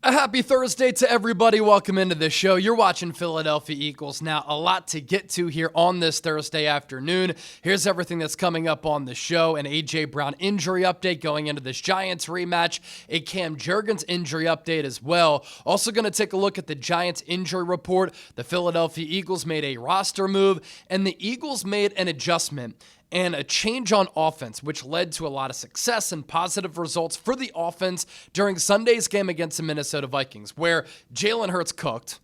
A happy Thursday to everybody. Welcome into the show. You're watching Philadelphia Eagles. Now, a lot to get to here on this Thursday afternoon. Here's everything that's coming up on the show. An A.J. Brown injury update going into this Giants rematch. A Cam Jurgens injury update as well. Also going to take a look at the Giants injury report. The Philadelphia Eagles made a roster move, and the Eagles made an adjustment and a change on offense, which led to a lot of success and positive results for the offense during Sunday's game against the Minnesota Vikings, where Jalen Hurts cooked,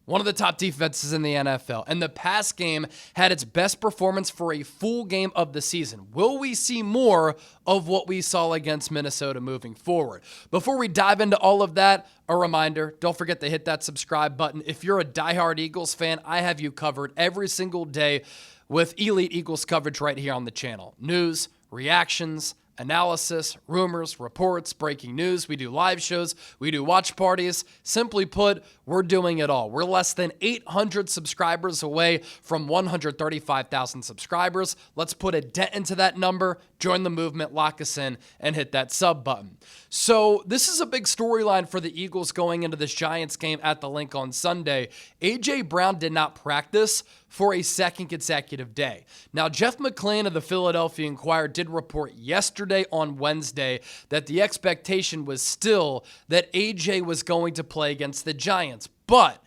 one of the top defenses in the NFL, and the pass game had its best performance for a full game of the season. Will we see more of what we saw against Minnesota moving forward? Before we dive into all of that, a reminder, don't forget to hit that subscribe button. If you're a diehard Eagles fan, I have you covered every single day with elite Eagles coverage right here on the channel. News, reactions, analysis, rumors, reports, breaking news. We do live shows. We do watch parties. Simply put, we're doing it all. We're less than 800 subscribers away from 135,000 subscribers. Let's put a dent into that number, join the movement, lock us in, and hit that sub button. So this is a big storyline for the Eagles going into this Giants game at the Link on Sunday. A.J. Brown did not practice for a second consecutive day. Now, Jeff McLane of the Philadelphia Inquirer did report yesterday on Wednesday that the expectation was still that A.J. was going to play against the Giants. But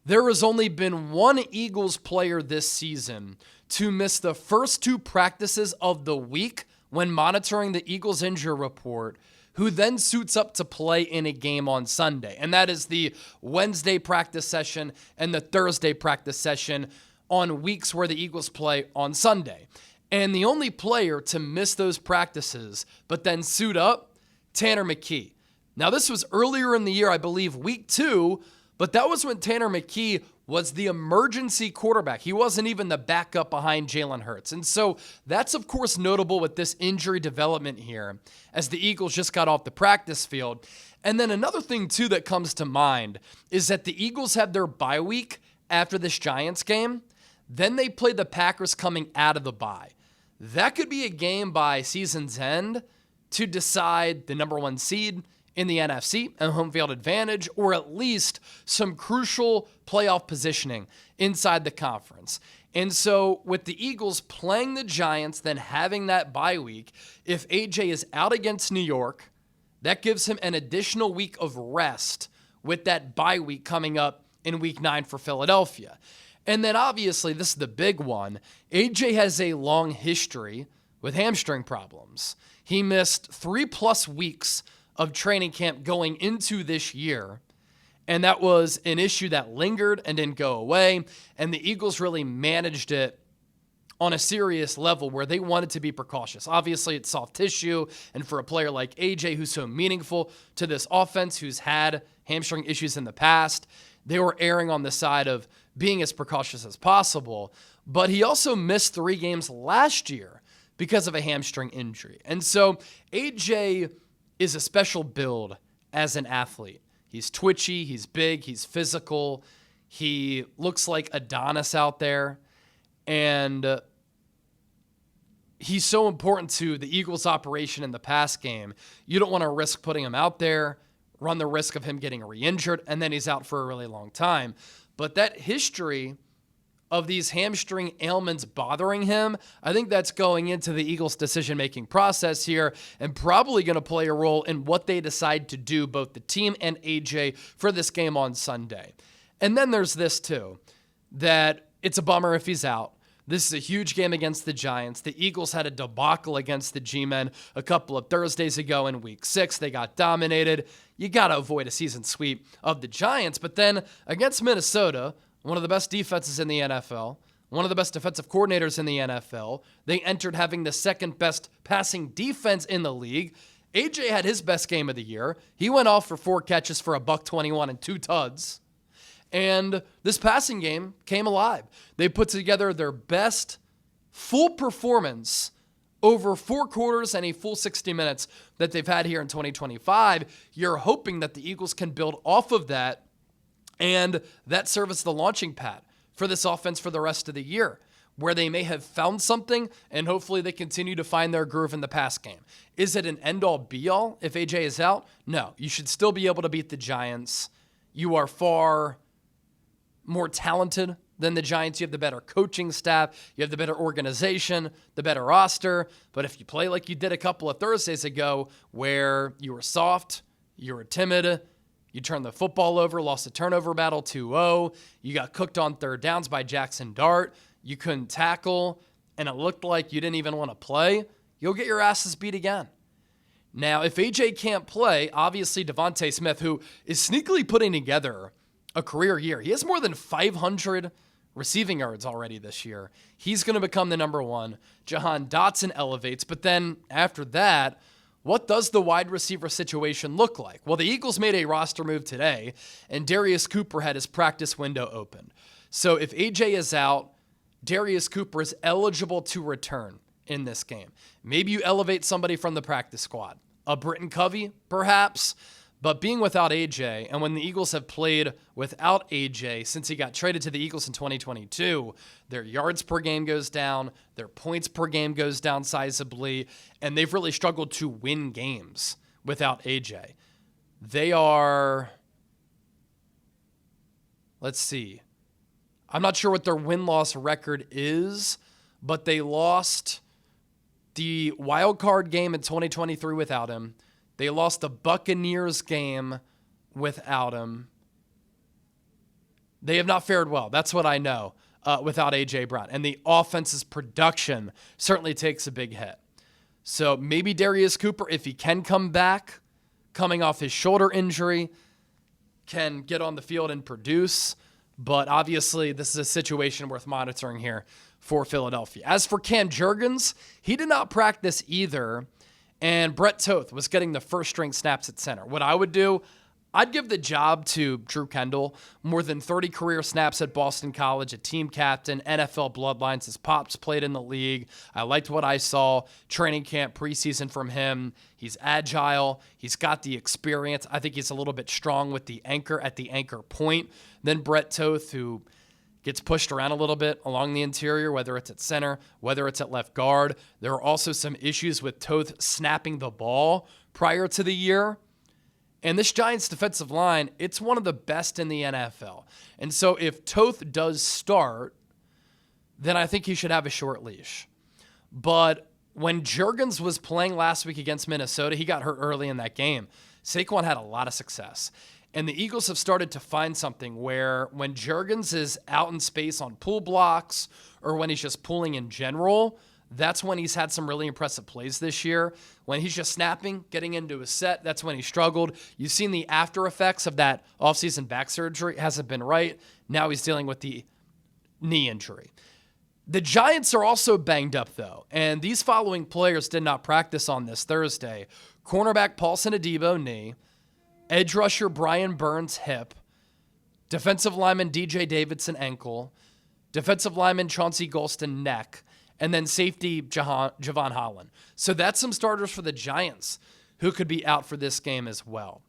there has only been one Eagles player this season to miss the first two practices of the week when monitoring the Eagles injury report, who then suits up to play in a game on Sunday. And that is the Wednesday practice session and the Thursday practice session on weeks where the Eagles play on Sunday. And the only player to miss those practices but then suit up, Tanner McKee. Now, this was earlier in the year, I believe week 2, but that was when Tanner McKee was the emergency quarterback. He wasn't even the backup behind Jalen Hurts. And so that's, of course, notable with this injury development here as the Eagles just got off the practice field. And then another thing, too, that comes to mind is that the Eagles have their bye week after this Giants game. Then they play the Packers coming out of the bye. That could be a game by season's end to decide the number 1 seed in the NFC and home field advantage, or at least some crucial playoff positioning inside the conference. And so with the Eagles playing the Giants, then having that bye week, if AJ is out against New York, that gives him an additional week of rest with that bye week coming up in week 9 for Philadelphia. And then obviously, this is the big one, AJ has a long history with hamstring problems. He missed 3+ weeks of training camp going into this year, and that was an issue that lingered and didn't go away, and the Eagles really managed it on a serious level where they wanted to be precautious. Obviously, it's soft tissue, and for a player like AJ who's so meaningful to this offense, who's had hamstring issues in the past, they were erring on the side of being as precautious as possible. But he also missed 3 games last year because of a hamstring injury. And so AJ is a special build as an athlete. He's twitchy, he's big, he's physical, he looks like Adonis out there, and he's so important to the Eagles' operation in the pass game. You don't want to risk putting him out there, run the risk of him getting re-injured, and then he's out for a really long time. But that history of these hamstring ailments bothering him, I think that's going into the Eagles' decision-making process here and probably going to play a role in what they decide to do, both the team and AJ, for this game on Sunday. And then there's this too, that it's a bummer if he's out. This is a huge game against the Giants. The Eagles had a debacle against the G-Men a couple of Thursdays ago in week 6. They got dominated. You got to avoid a season sweep of the Giants. But then against Minnesota, one of the best defenses in the NFL, one of the best defensive coordinators in the NFL, they entered having the second best passing defense in the league. AJ had his best game of the year. He went off for 4 catches for $121 and 2 tuds. And this passing game came alive. They put together their best full performance over 4 quarters and a full 60 minutes that they've had here in 2025. You're hoping that the Eagles can build off of that, and that serves as the launching pad for this offense for the rest of the year. where they may have found something and hopefully they continue to find their groove in the pass game. Is it an end-all be-all if AJ is out? No, you should still be able to beat the Giants. You are far more talented than the Giants. You have the better coaching staff. You have the better organization, the better roster. But if you play like you did a couple of Thursdays ago where you were soft, you were timid, you turned the football over, lost a turnover battle 2-0, you got cooked on third downs by Jackson Dart, you couldn't tackle, and it looked like you didn't even want to play, you'll get your asses beat again. Now, if AJ can't play, obviously Devontae Smith, who is sneakily putting together a career year. He has more than 500 receiving yards already this year. He's going to become the number one. Jahan Dotson elevates, but then after that, what does the wide receiver situation look like? Well, the Eagles made a roster move today, and Darius Cooper had his practice window open. So if AJ is out, Darius Cooper is eligible to return in this game. Maybe you elevate somebody from the practice squad. A Britton Covey, perhaps. But being without AJ, and when the Eagles have played without AJ since he got traded to the Eagles in 2022, their yards per game goes down, their points per game goes down sizably, and they've really struggled to win games without AJ. They are, let's see, I'm not sure what their win-loss record is, but they lost the wild card game in 2023 without him. They lost the Buccaneers game without him. They have not fared well. That's what I know without A.J. Brown. And the offense's production certainly takes a big hit. So maybe Darius Cooper, if he can come back, coming off his shoulder injury, can get on the field and produce. But obviously, this is a situation worth monitoring here for Philadelphia. As for Cam Jurgens, he did not practice either. And Brett Toth was getting the first-string snaps at center. What I would do, I'd give the job to Drew Kendall. More than 30 career snaps at Boston College, a team captain, NFL bloodlines. His pops played in the league. I liked what I saw. Training camp, preseason from him. He's agile. He's got the experience. I think he's a little bit strong with the anchor at the anchor point. Then Brett Toth, who gets pushed around a little bit along the interior, whether it's at center, whether it's at left guard. There are also some issues with Toth snapping the ball prior to the year. And this Giants defensive line, it's one of the best in the NFL. And so if Toth does start, then I think he should have a short leash. But when Jurgens was playing last week against Minnesota, he got hurt early in that game. Saquon had a lot of success. And the Eagles have started to find something where when Jurgens is out in space on pull blocks or when he's just pulling in general, that's when he's had some really impressive plays this year. When he's just snapping, getting into a set, that's when he struggled. You've seen the after effects of that offseason back surgery. It hasn't been right. Now he's dealing with the knee injury. The Giants are also banged up, though, and these following players did not practice on this Thursday. Cornerback Paulson Adebo, knee. Edge rusher Brian Burns, hip. Defensive lineman DJ Davidson, ankle. Defensive lineman Chauncey Golston, neck. And then safety Javon Holland. So that's some starters for the Giants who could be out for this game as well.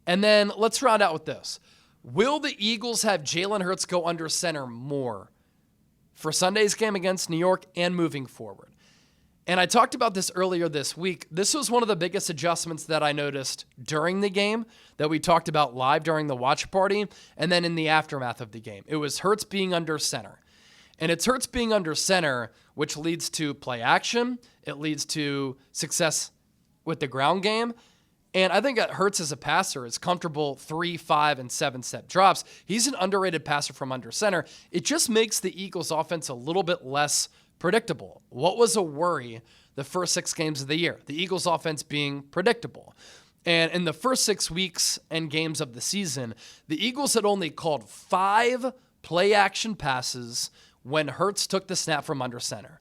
And then let's round out with this. Will the Eagles have Jalen Hurts go under center more for Sunday's game against New York and moving forward? And I talked about this earlier this week. This was one of the biggest adjustments that I noticed during the game that we talked about live during the watch party and then in the aftermath of the game. It was Hurts being under center. And it's Hurts being under center, which leads to play action. It leads to success with the ground game. And I think that Hurts as a passer is comfortable 3, 5, and 7-step drops. He's an underrated passer from under center. It just makes the Eagles offense a little bit less predictable. What was a worry the first 6 games of the year? The Eagles offense being predictable. And in the first 6 weeks and games of the season, the Eagles had only called 5 play action passes when Hurts took the snap from under center.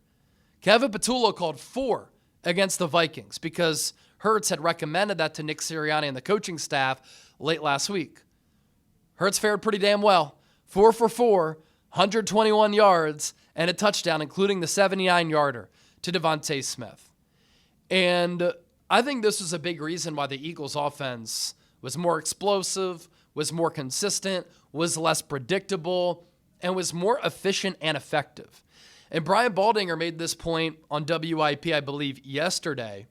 Kevin Patullo called 4 against the Vikings because Hurts had recommended that to Nick Sirianni and the coaching staff late last week. Hurts fared pretty damn well. 4 for 4, 121 yards, and a touchdown, including the 79-yarder to Devontae Smith. And I think this was a big reason why the Eagles' offense was more explosive, was more consistent, was less predictable, and was more efficient and effective. And Brian Baldinger made this point on WIP, I believe, yesterday,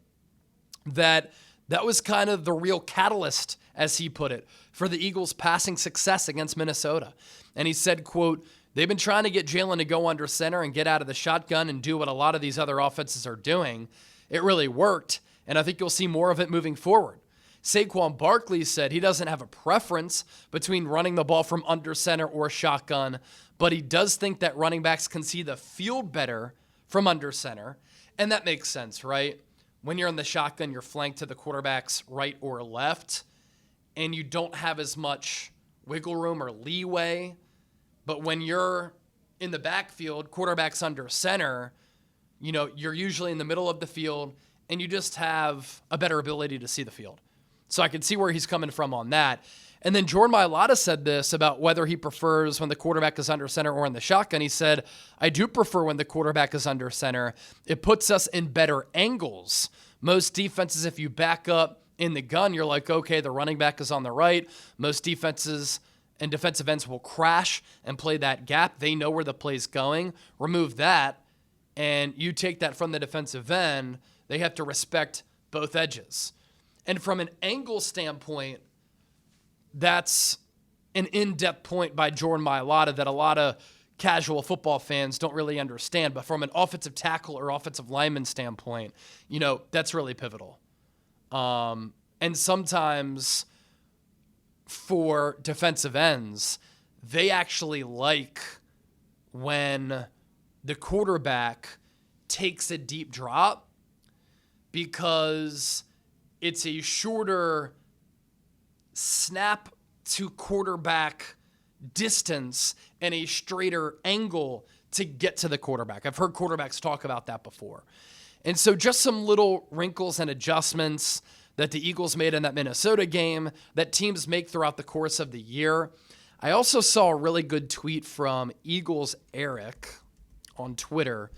that was kind of the real catalyst, as he put it, for the Eagles' passing success against Minnesota. And he said, quote, "They've been trying to get Jalen to go under center and get out of the shotgun and do what a lot of these other offenses are doing. It really worked, and I think you'll see more of it moving forward." Saquon Barkley said he doesn't have a preference between running the ball from under center or shotgun, but he does think that running backs can see the field better from under center. And that makes sense, right? When you're in the shotgun, you're flanked to the quarterback's right or left, and you don't have as much wiggle room or leeway. But when you're in the backfield, quarterback's under center, you're usually in the middle of the field, and you just have a better ability to see the field. So I can see where he's coming from on that. And then Jordan Mailata said this about whether he prefers when the quarterback is under center or in the shotgun. He said, "I do prefer when the quarterback is under center. It puts us in better angles. Most defenses, if you back up in the gun, you're like, okay, the running back is on the right. Most defenses and defensive ends will crash and play that gap. They know where the play's going. Remove that, and you take that from the defensive end. They have to respect both edges." And from an angle standpoint, that's an in-depth point by Jordan Mailata that a lot of casual football fans don't really understand. But from an offensive tackle or offensive lineman standpoint, that's really pivotal. And sometimes for defensive ends, they actually like when the quarterback takes a deep drop because it's a shorter snap to quarterback distance and a straighter angle to get to the quarterback. I've heard quarterbacks talk about that before. And so just some little wrinkles and adjustments that the Eagles made in that Minnesota game that teams make throughout the course of the year. I also saw a really good tweet from Eagles Eric on Twitter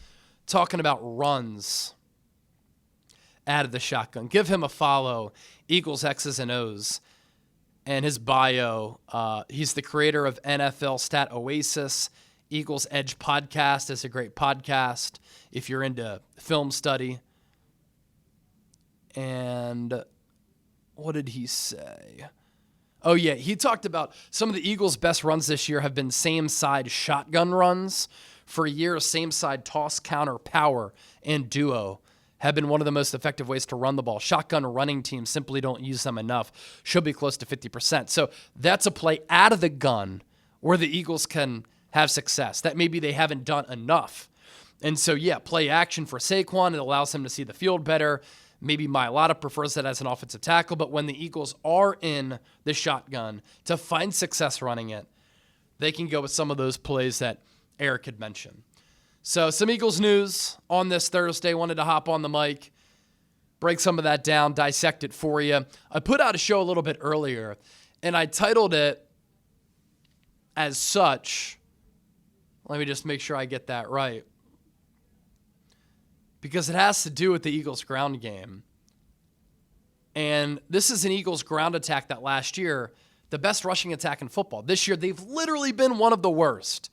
talking about runs out of the shotgun. Give him a follow, Eagles X's and O's. And his bio, he's the creator of NFL Stat Oasis. Eagles Edge podcast is a great podcast if you're into film study. And what did he say? Oh, yeah, he talked about some of the Eagles' best runs this year have been same-side shotgun runs. For years, same-side toss, counter, power, and duo have been one of the most effective ways to run the ball. Shotgun running teams simply don't use them enough. Should be close to 50%. So that's a play out of the gun where the Eagles can have success. That maybe they haven't done enough. And so, yeah, play action for Saquon. It allows him to see the field better. Maybe Mailata prefers that as an offensive tackle. But when the Eagles are in the shotgun to find success running it, they can go with some of those plays that Eric had mentioned. So some Eagles news on this Thursday. Wanted to hop on the mic, break some of that down, dissect it for you. I put out a show a little bit earlier, and I titled it as such. Let me just make sure I get that right, because it has to do with the Eagles' ground game. And this is an Eagles ground attack that last year, the best rushing attack in football. This year, they've literally been one of the worst.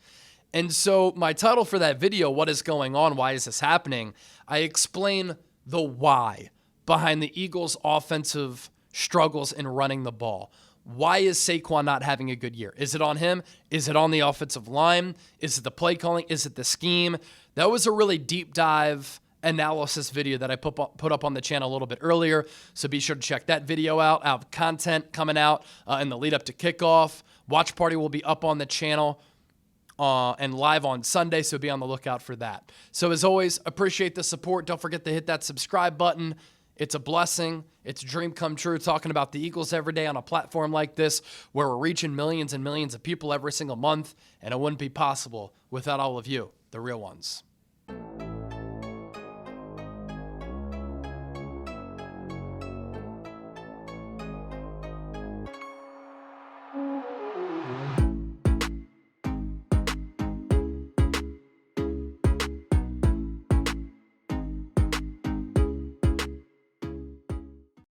And so my title for that video, What is Going On? Why is this happening? I explain the why behind the Eagles' offensive struggles in running the ball. Why is Saquon not having a good year? Is it on him? Is it on the offensive line? Is it the play calling? Is it the scheme? That was a really deep dive analysis video that I put up on the channel a little bit earlier. So be sure to check that video out. I have content coming out in the lead up to kickoff. Watch party will be up on the channel and live on Sunday, so be on the lookout for that. So as always, appreciate the support. Don't forget to hit that subscribe button. It's a blessing. It's a dream come true talking about the Eagles every day on a platform like this where we're reaching millions and millions of people every single month, and it wouldn't be possible without all of you, the real ones.